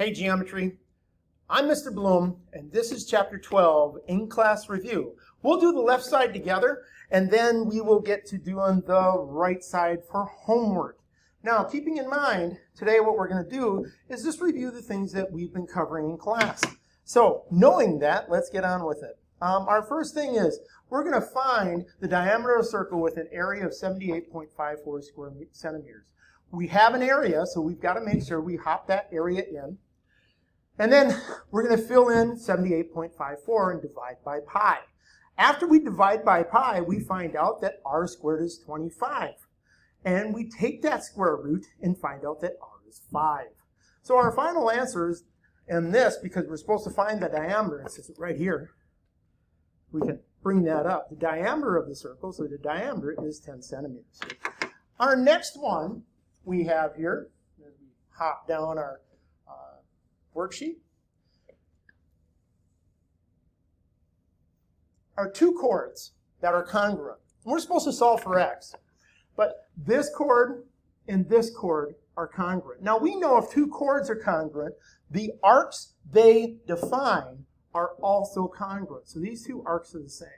Hey Geometry, I'm Mr. Bloom and this is Chapter 12 in class review. We'll do the left side together and then we will get to doing the right side for homework. Now keeping in mind today what we're going to do is just review the things that we've been covering in class. So knowing that, let's get on with it. Our first thing is we're going to find the diameter of a circle with an area of 78.54 square centimeters. We have an area, so we've got to make sure we hop that area in. And then we're going to fill in 78.54 and divide by pi. After we divide by pi, we find out that r squared is 25. And we take that square root and find out that r is 5. So our final answer is in this, because we're supposed to find the diameter, and since it's right here, we can bring that up. The diameter of the circle, so the diameter is 10 centimeters. Our next one we have here, as we hop down our worksheet, are two chords that are congruent. We're supposed to solve for x, but this chord and this chord are congruent. Now we know if two chords are congruent, the arcs they define are also congruent. So these two arcs are the same.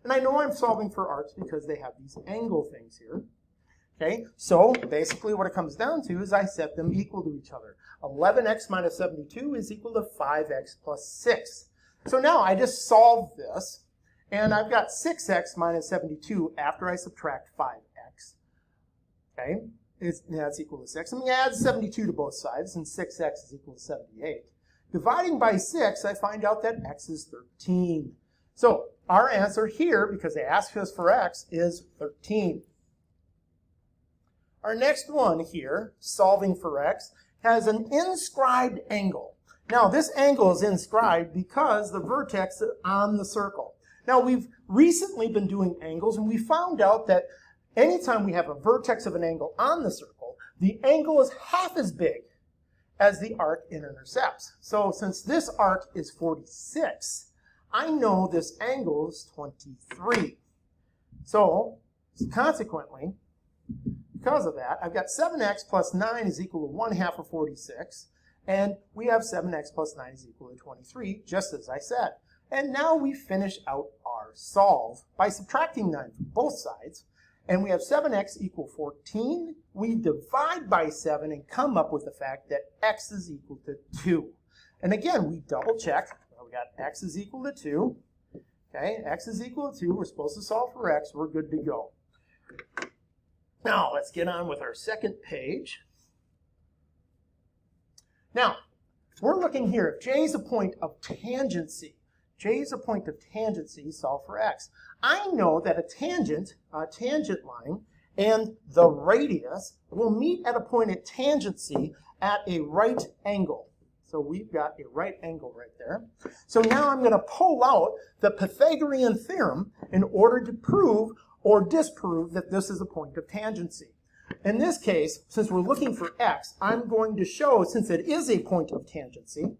And I know I'm solving for arcs because they have these angle things here. Okay, so basically what it comes down to is I set them equal to each other. 11x minus 72 is equal to 5x plus 6. So now I just solve this, and I've got 6x minus 72 after I subtract 5x. Okay, that's equal to 6. I'm going to add 72 to both sides, and 6x is equal to 78. Dividing by 6, I find out that x is 13. So our answer here, because they asked us for x, is 13. Our next one here, solving for x, has an inscribed angle. Now this angle is inscribed because the vertex is on the circle. Now we've recently been doing angles and we found out that anytime we have a vertex of an angle on the circle, the angle is half as big as the arc it intercepts. So since this arc is 46, I know this angle is 23. So consequently, because of that, I've got 7x plus 9 is equal to 1/2 of 46, and we have 7x plus 9 is equal to 23, just as I said. And now we finish out our solve by subtracting 9 from both sides, and we have 7x equal 14. We divide by 7 and come up with the fact that x is equal to 2. And again, we double check. We got x is equal to 2. Okay, x is equal to 2. We're supposed to solve for x. We're good to go. Now, let's get on with our second page. Now, we're looking here. If j is a point of tangency, solve for x. I know that a tangent line, and the radius will meet at a point at tangency at a right angle. So we've got a right angle right there. So now I'm going to pull out the Pythagorean theorem in order to prove or disprove that this is a point of tangency. In this case, since we're looking for x, I'm going to show, since it is a point of tangency,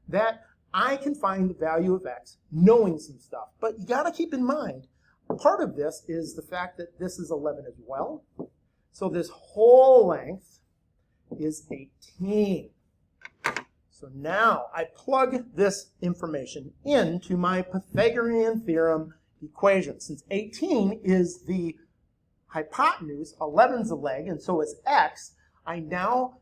that I can find the value of x knowing some stuff. But you got to keep in mind, part of this is the fact that this is 11 as well. So this whole length is 18. So now I plug this information into my Pythagorean theorem equation. Since 18 is the hypotenuse, 11's a leg, and so is x, I now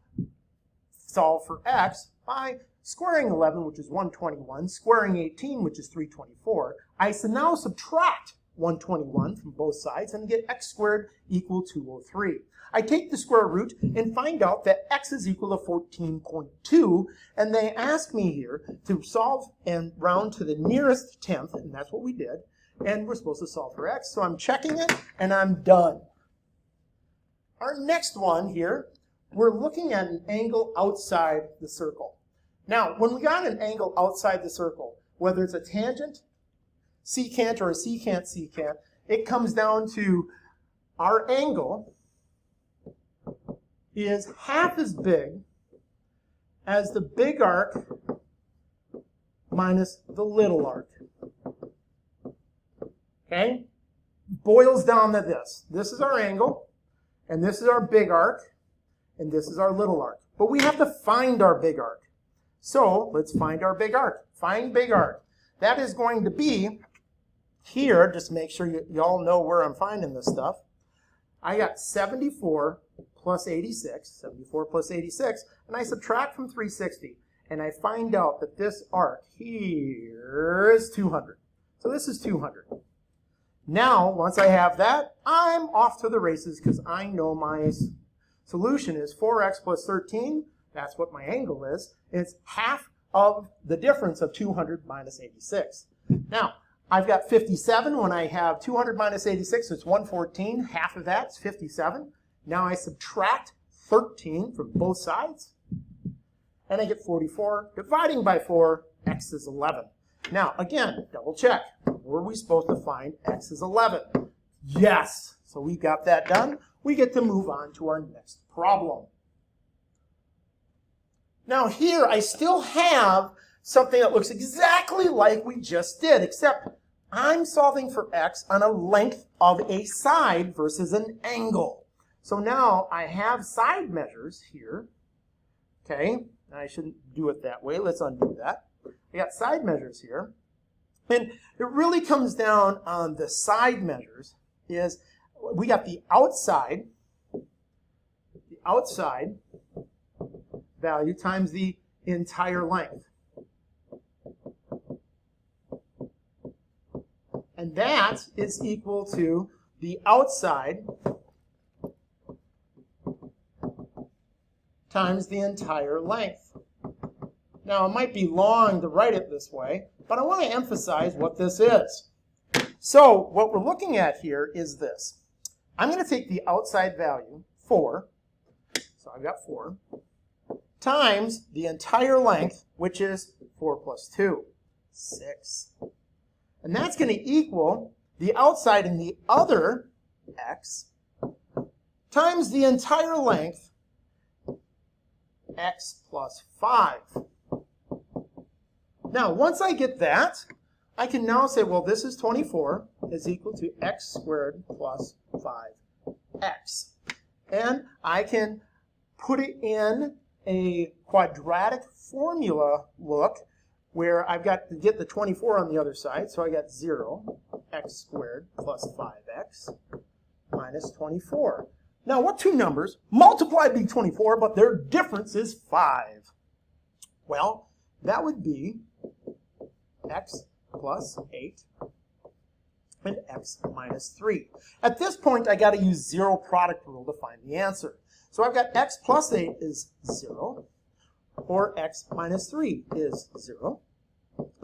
solve for x by squaring 11, which is 121, squaring 18, which is 324. I now subtract 121 from both sides and get x squared equal 203. I take the square root and find out that x is equal to 14.2, and they ask me here to solve and round to the nearest tenth, and that's what we did. And we're supposed to solve for x, so I'm checking it, and I'm done. Our next one here, we're looking at an angle outside the circle. Now, when we got an angle outside the circle, whether it's a tangent, secant, or a secant, secant, it comes down to our angle is half as big as the big arc minus the little arc. Okay? Boils down to this. This is our angle, and this is our big arc, and this is our little arc. But we have to find our big arc. So let's find our big arc. Find big arc. That is going to be here, just make sure you all know where I'm finding this stuff. I got 74 plus 86, 74 plus 86, and I subtract from 360, and I find out that this arc here is 200. So this is 200. Now, once I have that, I'm off to the races because I know my solution is 4x plus 13. That's what my angle is. It's half of the difference of 200 minus 86. Now, I've got 57 when I have 200 minus 86, so it's 114. Half of that's 57. Now I subtract 13 from both sides, and I get 44. Dividing by 4, x is 11. Now, again, double check. Were we supposed to find x is 11? Yes. So we got that done. We get to move on to our next problem. Now here, I still have something that looks exactly like we just did, except I'm solving for x on a length of a side versus an angle. So now I have side measures here. Okay, I shouldn't do it that way. Let's undo that. I got side measures here. And it really comes down on the side measures is we got the outside value times the entire length. And that is equal to the outside times the entire length. Now, it might be long to write it this way, but I want to emphasize what this is. So, what we're looking at here is this. I'm going to take the outside value, 4, so I've got 4, times the entire length, which is 4 plus 2, 6. And that's going to equal the outside in the other x times the entire length, x plus 5. Now, once I get that, I can now say, well, this is 24 is equal to x squared plus 5x. And I can put it in a quadratic formula look where I've got to get the 24 on the other side. So I got 0, x squared plus 5x minus 24. Now, what two numbers multiply by 24, but their difference is 5? Well, that would be x plus 8 and x minus 3. At this point, I got to use zero product rule to find the answer. So I've got x plus 8 is 0, or x minus 3 is 0,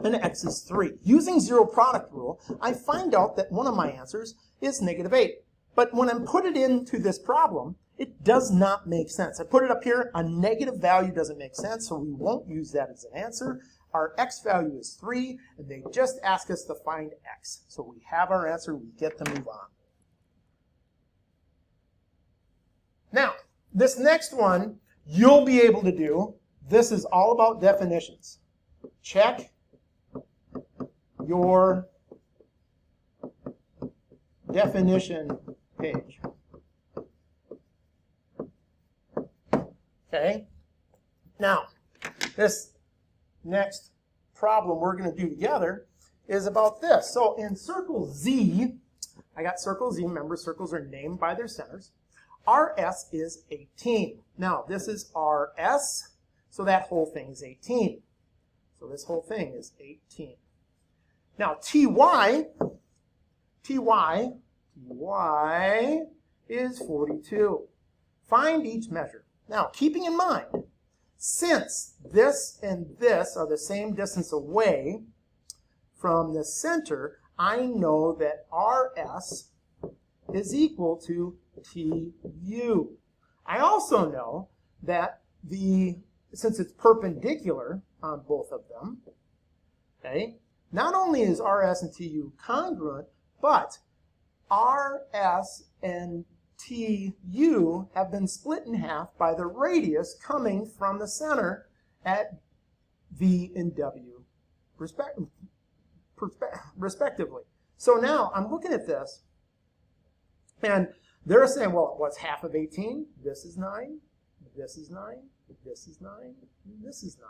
and x is 3. Using zero product rule, I find out that one of my answers is negative 8. But when I put it into this problem, it does not make sense. I put it up here, a negative value doesn't make sense, so we won't use that as an answer. Our x value is 3, and they just ask us to find x. So we have our answer, we get to move on. Now, this next one, you'll be able to do. This is all about definitions. Check your definition page. Okay? Now, this next problem we're going to do together is about this. So in circle Z, I got circle Z. Remember, circles are named by their centers. RS is 18. Now, this is RS, so that whole thing is 18. So this whole thing is 18. Now, TY is 42. Find each measure. Now, keeping in mind, since this and this are the same distance away from the center, I know that RS is equal to TU. I also know that since it's perpendicular on both of them, okay, not only is RS and TU congruent, but RS and TU have been split in half by the radius coming from the center at V and W respectively. So now I'm looking at this, and they're saying, well, what's half of 18? This is 9, this is 9, this is 9, this is 9.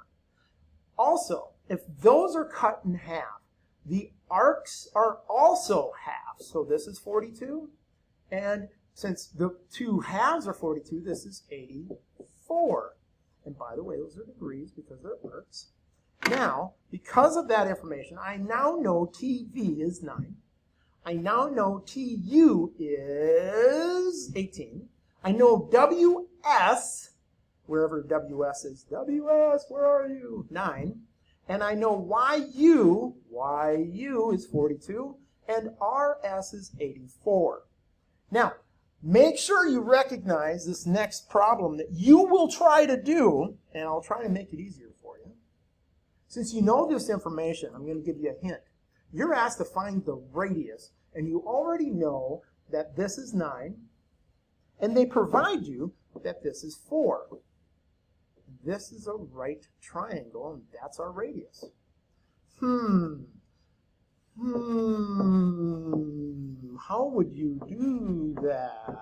Also, if those are cut in half, the arcs are also half. So this is 42, and since the two halves are 42, this is 84. And by the way, those are degrees because they're arcs. Now, because of that information, I now know TV is 9. I now know TU is 18. I know WS, wherever WS is, WS, where are you? 9. And I know YU is 42, and RS is 84. Now, make sure you recognize this next problem that you will try to do, and I'll try to make it easier for you. Since you know this information, I'm going to give you a hint. You're asked to find the radius, and you already know that this is 9, and they provide you that this is 4. This is a right triangle, and that's our radius. How would you do that?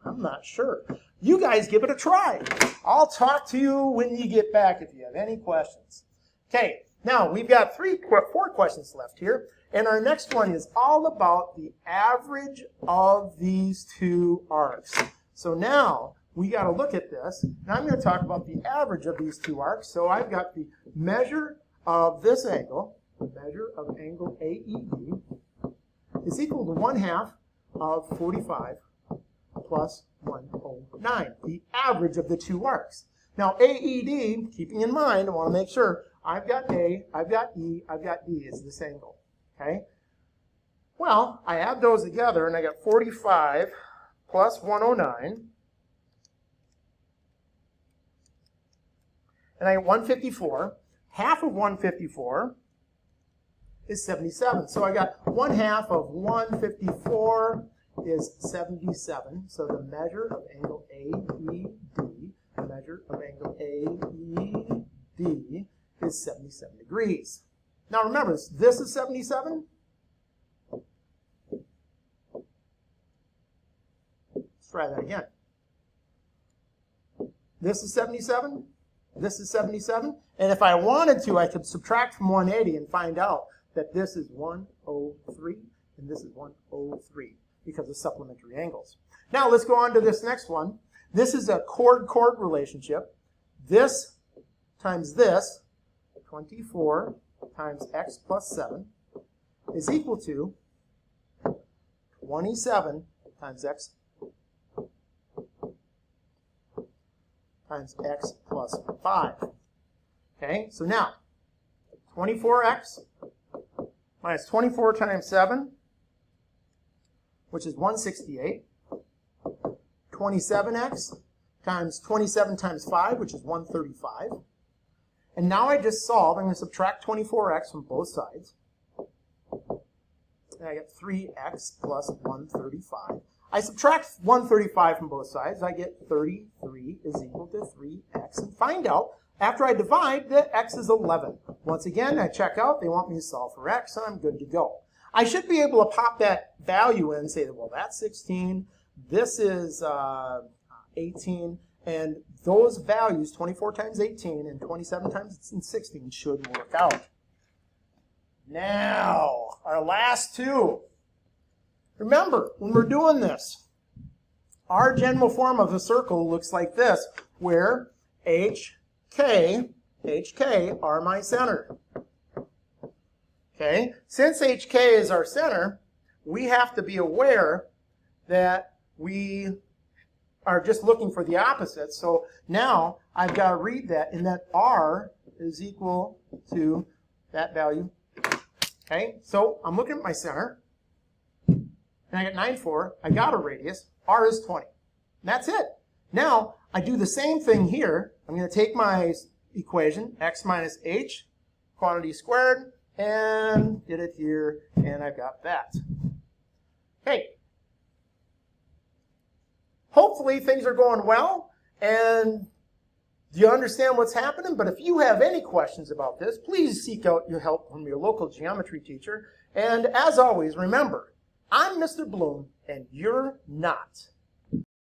I'm not sure. You guys give it a try. I'll talk to you when you get back if you have any questions. Okay, now we've got 4 questions left here, and our next one is all about the average of these two arcs. So now we got to look at this, and I'm going to talk about the average of these two arcs. So I've got the measure of this angle, the measure of angle AED, is equal to 1/2 of 45 plus 109, the average of the two arcs. Now AED, keeping in mind, I want to make sure, I've got A, I've got E, I've got D is this angle, okay? Well, I add those together, and I got 45 plus 109, and I get 154. Half of 154 is 77. So I got 1/2 of 154 is 77. So the measure of angle AED, the measure of angle AED is 77 degrees. Now remember, this is 77. Let's try that again. This is 77. This is 77. And if I wanted to, I could subtract from 180 and find out that this is 103 and this is 103 because of supplementary angles. Now let's go on to this next one. This is a chord-chord relationship. This times this, 24 times x plus 7, is equal to 27 times x plus 5. Okay, so now 24x minus 24 times 7, which is 168. 27x times 27 times 5, which is 135. And now I just solve. I'm going to subtract 24x from both sides. And I get 3x plus 135. I subtract 135 from both sides. I get 33 is equal to 3x. And find out, after I divide, that x is 11. Once again, I check out. They want me to solve for x, and I'm good to go. I should be able to pop that value in and say, well, that's 16. This is 18. And those values, 24 times 18 and 27 times 16, should work out. Now, our last two. Remember, when we're doing this, our general form of a circle looks like this, where HK are my center. Okay? Since HK is our center, we have to be aware that we are just looking for the opposites. So now I've got to read that, and that R is equal to that value. Okay? So I'm looking at my center, and I got 9, 4. I got a radius. R is 20. And that's it. Now, I do the same thing here. I'm going to take my equation, x minus h, quantity squared, and get it here, and I've got that. Okay. Hopefully things are going well, and you understand what's happening. But if you have any questions about this, please seek out your help from your local geometry teacher. And as always, remember, I'm Mr. Bloom, and you're not.